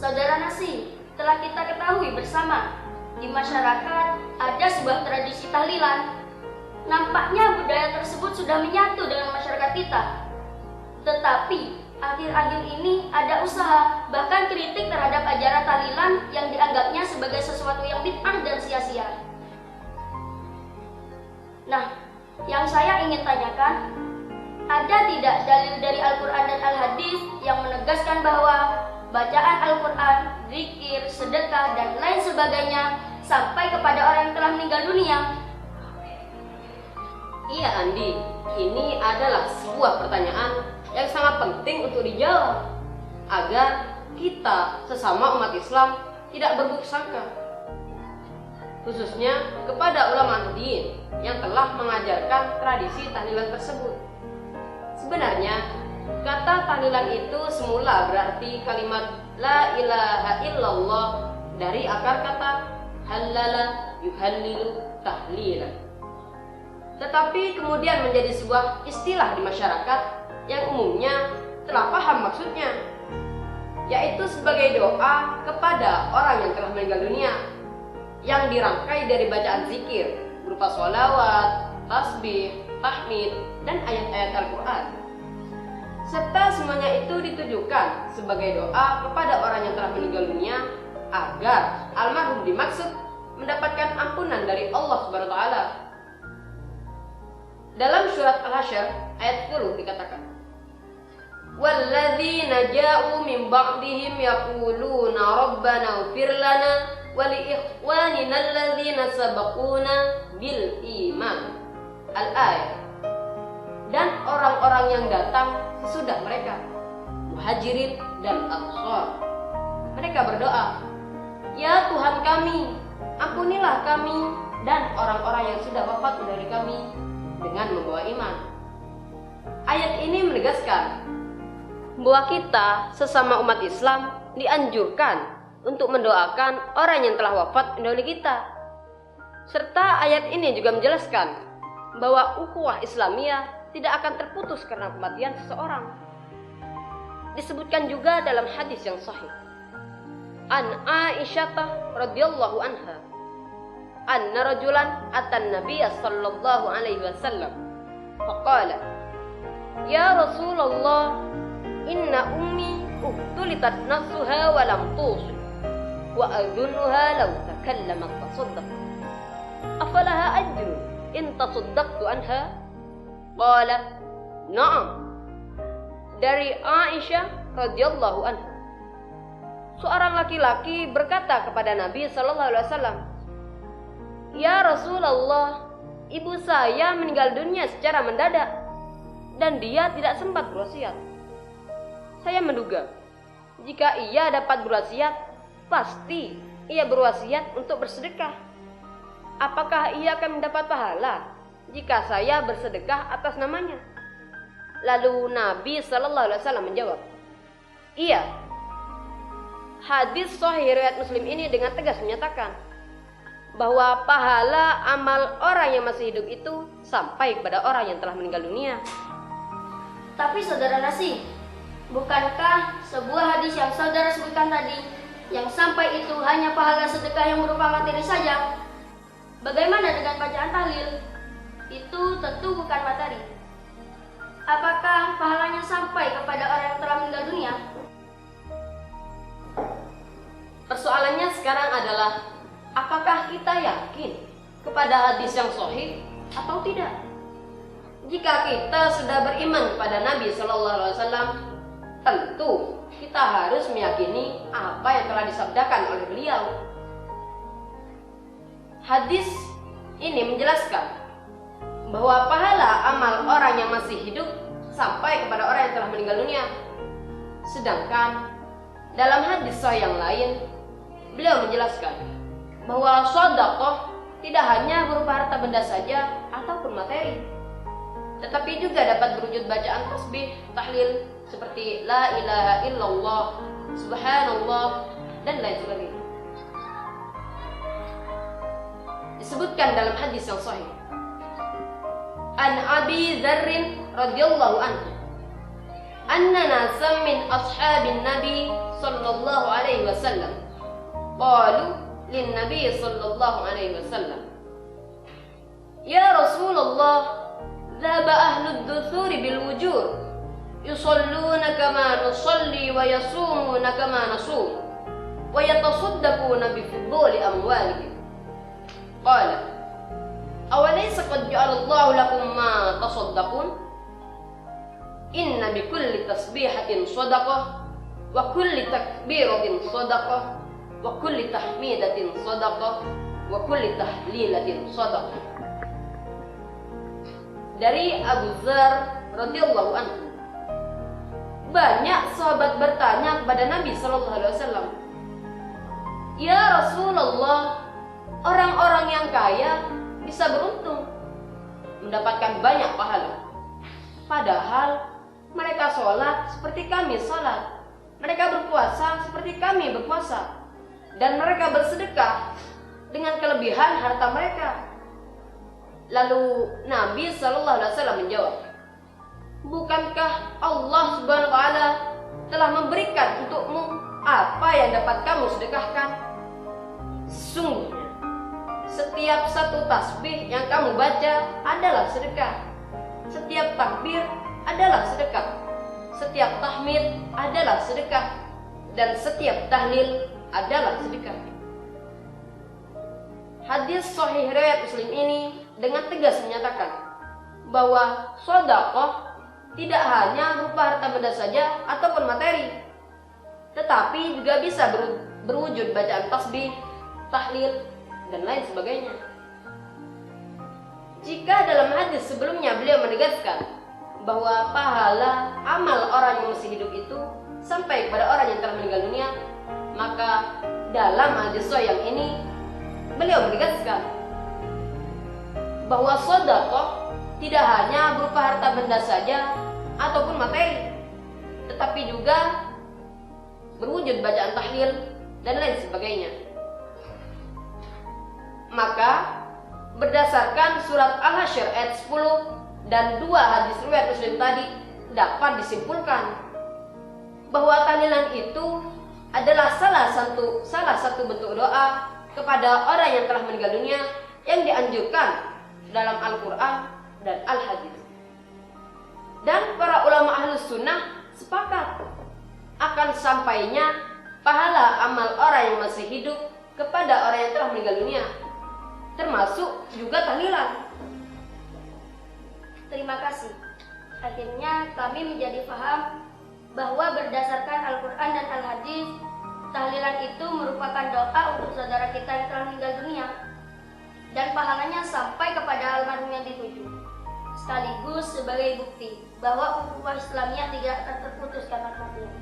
Saudara Nasi, telah kita ketahui bersama, di masyarakat ada sebuah tradisi tahlilan. Nampaknya budaya tersebut sudah menyatu dengan masyarakat kita. Tetapi, akhir-akhir ini ada usaha, bahkan kritik terhadap ajaran tahlilan yang dianggapnya sebagai sesuatu yang bid'ah dan sia-sia. Nah, yang saya ingin tanyakan, ada tidak dalil dari Al-Quran dan Al-Hadis yang menegaskan bahwa bacaan Al-Quran, zikir, sedekah, dan lain sebagainya sampai kepada orang yang telah meninggal dunia? Iya Andi, ini adalah sebuah pertanyaan yang sangat penting untuk dijawab agar kita sesama umat Islam tidak berburuk sangka, khususnya kepada ulama din yang telah mengajarkan tradisi tahlilan tersebut. Sebenarnya kata tahlilan itu semula berarti kalimat la ilaha illallah dari akar kata halala yuhallilu tahlilan. Tetapi kemudian menjadi sebuah istilah di masyarakat yang umumnya telah paham maksudnya, yaitu sebagai doa kepada orang yang telah meninggal dunia yang dirangkai dari bacaan zikir berupa sholawat, tasbih, tahmid, dan ayat-ayat Al-Quran. Serta semuanya itu ditujukan sebagai doa kepada orang yang telah meninggal dunia agar almarhum dimaksud mendapatkan ampunan dari Allah Subhanahu wa taala. Dalam surat Al-Hasyr ayat 10 dikatakan, "Walladzina ja'u min ba'dihim yaquluna rabbana ighfir lana wa li ikhwanina alladzina sabaquna bil iman." Al-ayat. Dan orang-orang yang datang sesudah mereka, muhajirin dan ansor, mereka berdoa, "Ya Tuhan kami, ampunilah kami dan orang-orang yang sudah wafat dari kami dengan membawa iman." Ayat ini menegaskan bahwa kita sesama umat Islam dianjurkan untuk mendoakan orang yang telah wafat dahulu kita. Serta ayat ini juga menjelaskan bahwa ukhuwah Islamiyah tidak akan terputus karena kematian seseorang. Disebutkan juga dalam hadis yang sahih an Aisyah radhiyallahu anha anna rajulan atan nabiyya sallallahu alaihi wasallam faqala, "Ya Rasulullah, inna ummi uqtulitat nafsuha wa lam tusil wa adhunnuha law takallamat tasaddaq afalaha ajrun in tasaddaqtu anha?" Qala, "Na'am." Dari Aisyah radhiyallahu anha, seorang laki-laki berkata kepada Nabi sallallahu alaihi wasallam, "Ya Rasulullah, ibu saya meninggal dunia secara mendadak dan dia tidak sempat berwasiat. Saya menduga jika ia dapat berwasiat, pasti ia berwasiat untuk bersedekah. Apakah ia akan mendapat pahala jika saya bersedekah atas namanya?" Lalu Nabi sallallahu alaihi wasallam menjawab, "Iya." Hadis sahih riwayat Muslim ini dengan tegas menyatakan bahwa pahala amal orang yang masih hidup itu sampai kepada orang yang telah meninggal dunia. Tapi saudara Nasi, bukankah sebuah hadis yang saudara sebutkan tadi, yang sampai itu hanya pahala sedekah yang berupa materi saja? Bagaimana dengan bacaan tahlil? Itu tentu bukan materi. Apakah pahalanya sampai kepada orang yang telah meninggal dunia? Persoalannya sekarang adalah, apakah kita yakin kepada hadis yang sahih atau tidak? Jika kita sudah beriman kepada Nabi Sallallahu Alaihi Wasallam, tentu kita harus meyakini apa yang telah disabdakan oleh beliau. Hadis ini menjelaskan bahwa pahala amal orang yang masih hidup sampai kepada orang yang telah meninggal dunia. Sedangkan dalam hadis sahih yang lain, beliau menjelaskan bahwa sedekah tidak hanya berupa harta benda saja ataupun materi, tetapi juga dapat berwujud bacaan tasbih, tahlil seperti la ilaha illallah, subhanallah, dan lain sebagainya. Disebutkan dalam hadis yang sahih an Abi Dzarr radhiyallahu anhu anna nasan min ashabin Nabi sallallahu alaihi alaihi wasallam. Qalu lin Nabi sallallahu alaihi wasallam, ya Rasulullah, dhaba ahlud duthuri bil wujur, yusalluna kama nusalli wa yasumuna kama nasum, wa yatasaddaquna bi fuduli amwalihim. Qala awalaysa qad ja'ala Allahu lakum ma tasaddaqun? Inna bi kulli tasbihatin sadaqah, wa kulli takbiratin sadaqah, wa kulli tahmidatin sadaqah, wa kulli tahlilatin sadaqah. Dari Abu Dzar radhiyallahu anhu, banyak sahabat bertanya kepada Nabi sallallahu alaihi wasallam, ya Rasulullah, orang-orang yang kaya bisa beruntung, mendapatkan banyak pahala, padahal mereka sholat seperti kami sholat, mereka berpuasa seperti kami berpuasa, dan mereka bersedekah dengan kelebihan harta mereka. Lalu Nabi sallallahu alaihi wasallam menjawab, bukankah Allah subhanahu wa ta'ala telah memberikan untukmu apa yang dapat kamu sedekahkan? Sesungguhnya setiap satu tasbih yang kamu baca adalah sedekah, setiap takbir adalah sedekah, setiap tahmid adalah sedekah, dan setiap tahlil adalah sedekah. Hadis sahih riwayat Muslim ini dengan tegas menyatakan bahwa sedekah tidak hanya berupa harta benda saja ataupun materi, tetapi juga bisa berwujud bacaan tasbih, tahlil, dan lain sebagainya. Jika dalam hadis sebelumnya beliau menegaskan bahwa pahala amal orang yang masih hidup itu sampai kepada orang yang telah meninggal dunia, maka dalam hadis yang ini beliau menegaskan bahwa sedekah tidak hanya berupa harta benda saja ataupun materi, tetapi juga berwujud bacaan tahlil dan lain sebagainya. Maka berdasarkan surat Al-Hasyr ayat 10 dan 2 hadis riwayat Muslim tadi, dapat disimpulkan bahwa tahlilan itu adalah salah satu bentuk doa kepada orang yang telah meninggal dunia yang dianjurkan dalam Al-Quran dan Al-Hadis. Dan para ulama Ahlus Sunnah sepakat akan sampainya pahala amal orang yang masih hidup kepada orang yang telah meninggal dunia, termasuk juga tahlilan. Terima kasih. Akhirnya kami menjadi paham bahwa berdasarkan Al-Quran dan Al-Hadis, tahlilan itu merupakan doa untuk saudara kita yang telah meninggal dunia, dan pahalanya sampai kepada almarhum yang dituju, sekaligus sebagai bukti bahwa ukhuwah Islamiyah tidak akan terputus karena kematian.